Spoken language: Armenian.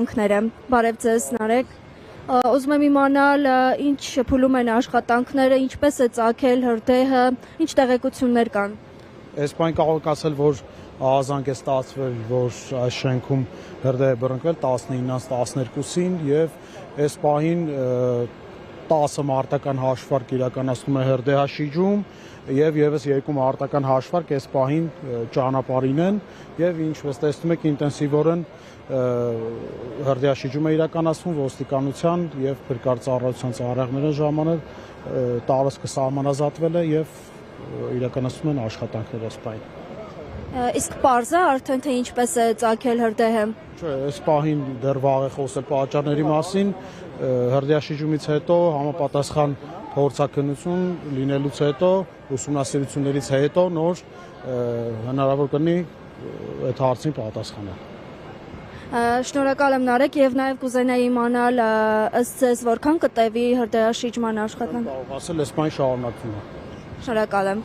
Բարև ձեզ Նարեկ, ուզում եմ իմանալ ինչ փուլում են աշխատանքները, ինչպես է ծագել հրդեհը, ինչ տեղեկություններ կան։ Այս պայն կարող եք ասել, որ ահազանգ է ստացվել, որ այս շենքում հրդեհ է բռնկվել 19-ից 12-ին եւ այս պահին 10 մարտական հաշվարկ իրականացնում է հրդեհաշիջում եւ եւս 2 մարտական հաշվարկ այս պահին ճանապարհին են եւ ինչպես տեսնում եք ինտենսիվորեն հրդեհաշիջում է իրականացվում ոստիկանության եւ փրկարծառայության ծառայողների ժամանակ տարածքը սահմանազատվել է եւ իրականացնում են աշխատանքներ այս պահին։ Իսկ պարզ է արդեն թե ինչպես է ծագել հրդեհը։ Չէ, այս պահին դեռ վաղ է խոսել պատճառների մասին, հրդեհաշիջումից հետո համապատասխան փորձաքննություն լինելուց հետո ուսումնասիրություններից հետո նոր հնարավոր կլինի այդ հարցին պատասխանել։ Շնորհակալ եմ Նարեկ եւ նաեւ կուզենայի իմանալ ըստ ձեզ որքան կտևի հրդեհաշիջման աշխատանքը։ Կարող ասել, այս պայն շարունակվում է։ Շնորհակալ եմ։